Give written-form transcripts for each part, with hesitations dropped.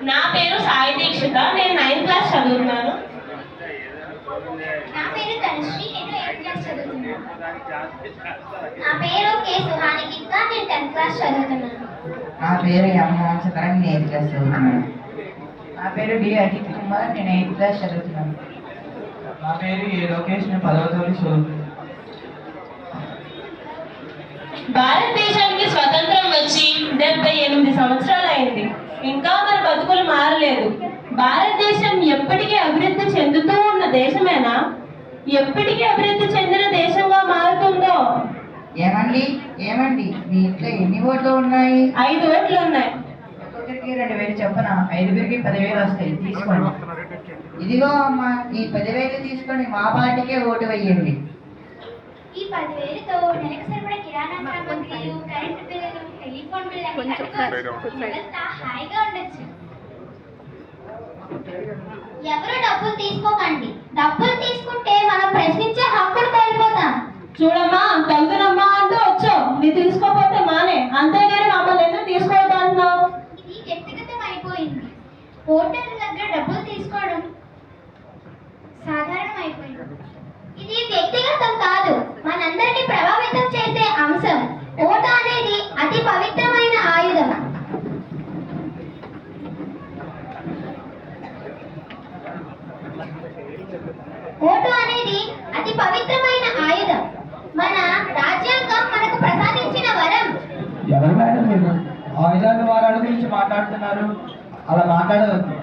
నా పేరు సాయి దీక్షిత. నేను 9th క్లాస్ చదువుతున్నాను. నా పేరు తనుశ్రీ. నేను 8th క్లాస్ చదువుతున్నాను. నా పేరు కే సుహాని గిత్తా. నేను 10th క్లాస్ చదువుతున్నాను. నా పేరు ఎం వంశకరణ్. నేను 8th క్లాస్ చదువుతున్నాను. నా పేరు డి అజిత్ కుమార్. నేను 8th క్లాస్ చదువుతున్నాను. నా పేరు ఏ లోకేష్. నేను 10వ తరగతి చదువుతున్నాను. భారతదేశానికి స్వతంత్రం వచ్చి 78 సంవత్సరాలు అయింది. ఇంకా మన బతుకులు మారలేదు. భారతదేశం ఎప్పటికీ అభివృద్ధి చెందుతూ ఉన్న దేశమేనా? ఎప్పటికీ అభివృద్ధి చెందిన దేశంగా మారుతుందో? ఏమండి మీ ఇంట్లో ఎన్ని ఓట్లు ఉన్నాయి? 5 ఓట్లు ఉన్నాయి. ఒక్కొక్కరికి 2,000 చెప్పన. 5గురికి 10,000 వస్తాయి. తీసుకోండి. ఇదిగో అమ్మా, ఈ 10,000 తీసుకొని మా పార్టీకే ఓటు వేయండి. ఈ 10,000తో నెలకు సరిపడా కిరాణా సామాగ్రిలు, కరెంటు బిల్లులు, టెలిఫోన్ బిల్లు హాయిగా ఉండొచ్చు. ఎవరు డబ్బులు తీసుకోకండి. డబ్బులు తీసుకుంటే మనం ప్రశ్నించే హక్కులు కోల్పోతాం. చూడమ్మా, తగుదనమ్మా అంటూ వచ్చావు. నీ తీసుకోకపోతే మానే, అంతేగాని మమ్మల్ని ఎందుకు తీసుకోవద్దంటున్నావు? ఇది వ్యక్తిగతం అయిపోయింది. ఓటర్ల దగ్గర డబ్బులు తీసుకోవడం సాధారణం అయిపోయింది. ఇది వ్యక్తిగతం కాదు, మనందరినీ ప్రభావితం చేసే అంశం. ఓటు అనేది అతి పవిత్రమైన ఆయుధం. ఓటు అనేది అతి పవిత్రమైన ఆయుధం. మన రాజ్యాంగం మనకు ప్రసాదించిన వరం. ఎవరు మేడం మీరు ఆయుధాల వారాల గురించి మాట్లాడుతున్నారు? అలా మాట్లాడవద్దు.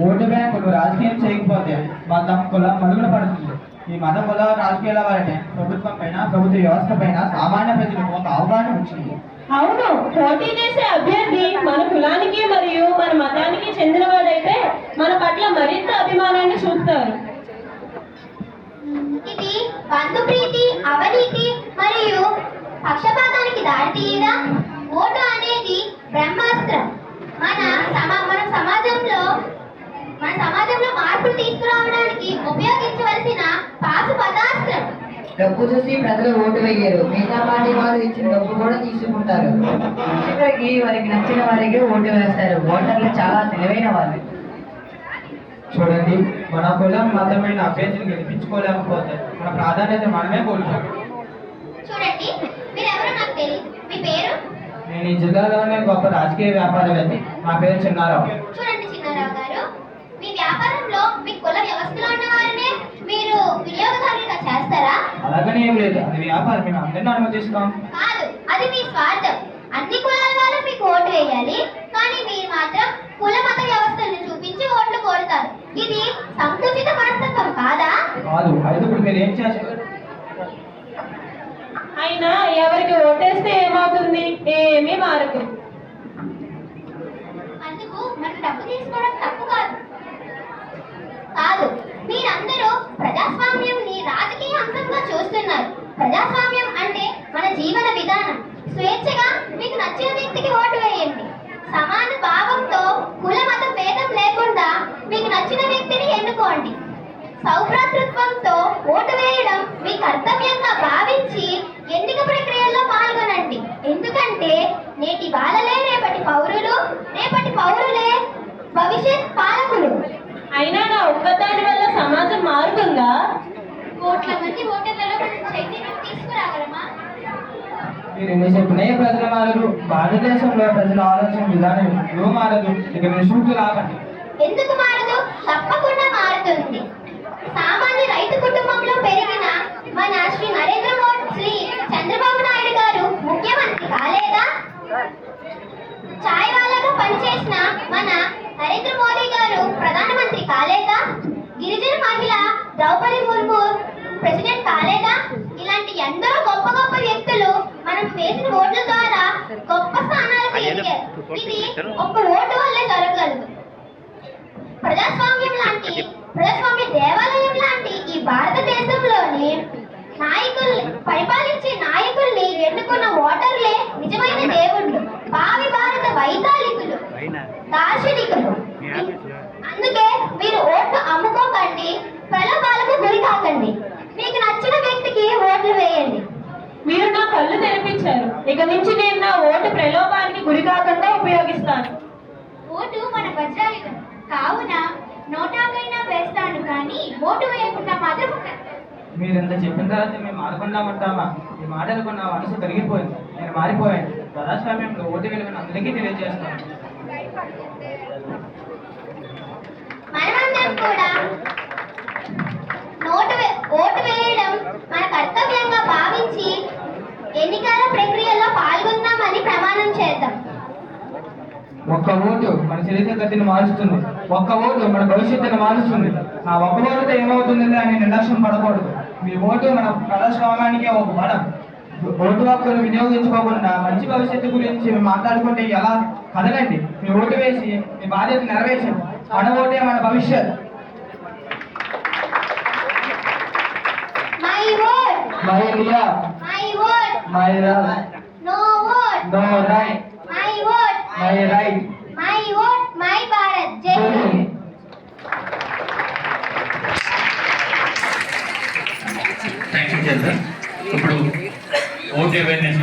ఓటు బ్యాంకులు రాజకీయం చేయకపోతే మతం కులం మరుగున పడుతుంది. ఈ మత కుల రాజకీయాల వల్లనే ప్రభుత్వం పైన, ప్రభుత్వ వ్యవస్థ పైన సామాన్య ప్రజలకు ఒక అవగాహన వచ్చింది. అవును, పోటీ చేసే అభ్యర్థి మన కులానికి మరియు మన మతానికి చెందినవాడైతే మన పట్ల మరింత అభిమానాన్ని చూపుతారు. ఇది బంధుప్రీతి, అవినీతి మరియు పక్షపాతానికి దారితీయదా? ఓటు అనేది బ్రహ్మాస్త్రం. మన సమాజంలో మార్పులు తీసుకురావడానికి ఉపయోగించవలసిన పాశుపతాస్త్రం. డబ్బు చూసి ప్రజలు ఓటు వేయరు. మిగతా పార్టీ వాళ్ళు ఇచ్చిన డబ్బు కూడా తీసుకుంటారు. చివరికి వారికి నచ్చిన వారికి ఓటు వేస్తారు. ఓటర్లు చాలా తెలివైన వాళ్ళు. చూడండి, మన కులం మతమైన అభ్యర్థిని గెలిపించుకోలేకపోతే మన ప్రాధాన్యత మనమే కోల్పోతాం. చూడండి, మీరెవరో నాకు తెలియదు. మీ పేరు? నేను ఈ జిల్లాలోనే గొప్ప రాజకీయ వ్యాపారవేత్త. నా పేరు చిన్నారావు. చూడండి చిన్నారావు గారు, మీ వ్యాపారంలో మీ కుల వ్యవస్థలో ఉన్న వారినే మీరు వినియోగదారులుగా చేస్తారా? అలాగనే ఏం లేదు, అది వ్యాపారం. మేము అందరినీ అనుమతిస్తాం. కాదు, అది మీ స్వార్థం. అన్ని కులాల వాళ్ళు మీకు ఓటు వేయాలి, కానీ మీరు మాత్రం కుల మత వ్యవస్థలను చూపించి ఓట్లు కోరుతారు. ఇది సంకుచిత మనస్తత్వం కాదా? కాదు. అయితే ఇప్పుడు మీరు ఏం చేస్తారు? అయినా ఎవరికి ఓటేస్తే ఏమవుతుంది? ఏమీ మారదు. అందుకు మనం డబ్బు తీసుకోవడం తప్పు కాదు. మీరందరూ ప్రజాస్వామ్యంని రాజకీయ అంశంగా చూస్తున్నారు. ప్రజాస్వామ్యం అంటే మన జీవన విధానం. స్వేచ్ఛగా మీకు నచ్చిన వ్యక్తికి ఓటు వేయండి. సమాన భావంతో కుల మత భేదం లేకుండా మీకు నచ్చిన వ్యక్తిని ఎన్నుకోండి. సౌభ్రాతృత్వంతో ఓటు వేయడం మీ కర్తవ్యంగా భావించి ఎన్నిక ప్రక్రియల్లో పాల్గొనండి. ఎందుకంటే నేటి బాలలే రేపటి పౌరులు, రేపటి పౌరులే భవిష్యత్ పాలకులు. అయినా నా ఒక్కదాని వల్ల సమాజం మారుతుందా? కోట్ల మంది ఓటర్లలో మనం చైతన్యం తీసుకురాగలమా? మీరు ఎన్ని చెప్పినా ప్రజలు మారరు. భారతదేశంలో ప్రజల ఆలోచన విధానం ఎప్పుడూ మారదు. ఇక మీరు సూట్లు లాగండి. ఎందుకు మారదు? తప్పకుండా మారుతుంది. సామాన్య రైతు కుటుంబంలో పెరిగిన మన శ్రీ చంద్రబాబు నాయుడు గారు ముఖ్యమంత్రి కాలేదా? ఛాయ్ వాళ్ళగా పనిచేసిన మన నరేంద్ర మోదీ గారు ప్రధానమంత్రి కాలేదా? గిరిజన మహిళ ద్రౌపది ముర్ము ప్రెసిడెంట్ కాలేదా? ఇలాంటి ఎందరో గొప్ప గొప్ప వ్యక్తులు మనం వేసిన ఓట్ల ద్వారా గొప్ప స్థానాలకు ఎదిగారు. ఇది ఒక్క ఓటు వల్లే జరగగలదు. ప్రజాస్వామ్య దేవాలయం లాంటి ఈ భారతదేశంలోని పరిపాలించే నాయకుల్ని ఎన్నుకున్న ఓటర్లే నిజమైన దేవుళ్ళు, భావి భారత వైతాళికులు, దార్శనికులు. అందుకే మీరు ఓట్లు అమ్ముకోకండి, ప్రలోభాలకు గురి కాకండి. మీకు నచ్చిన వ్యక్తికి ఓట్లు వేయండి. మీరు నా కళ్ళు తెరిపించారు. ఇక నుంచి నేను నా ఓటు ప్రలోభానికి గురి కాకుండా ఉపయోగిస్తాను. ఓటు మన వజ్రాయుధం. కానీ ఓటు వేయకుండా మాత్రం ఉండరు. మీరు ఇంత చెప్పిన తర్వాత మేము మారకుండామంటామా? ఈ మాటలకు నా మనసు కరిగిపోయింది. నేను మారిపోయాను. ప్రజాస్వామ్యంలో ఓటు విలువను అందరికీ తెలియజేస్తాను. మనమందరం కూడా ఓటు వేయడం మన కర్తవ్యంగా భావించి ఎన్నికల ప్రక్రియలో పాల్గొందామని ప్రమాణం చేద్దాం. ఒక్క ఓటు మన చరిత్ర గతిని మారుస్తుంది. ఒక్క ఓటు మన భవిష్యత్తును మారుస్తుంది. ఆ ఒక్క ఓటుతో ఏమవుతుంది అని నిర్లక్ష్యం పడకూడదు. మీ ఓటు మన ప్రజాస్వామ్యానికి ఒక బలం. ఓటు హక్కును వినియోగించుకోకుండా మంచి భవిష్యత్తు గురించి మాట్లాడుకుంటే ఎలా? కదలండి, మీ ఓటు వేసి మీ బాధ్యత నెరవేర్చండి. మన ఓటే మన భవిష్యత్. My vote, my India, my vote, my no vote, no right, my vote, my right, my vote, my Bharat. Jai Hind. Thank you చంద్ర. ఇప్పుడు ఓట్ అవేర్నెస్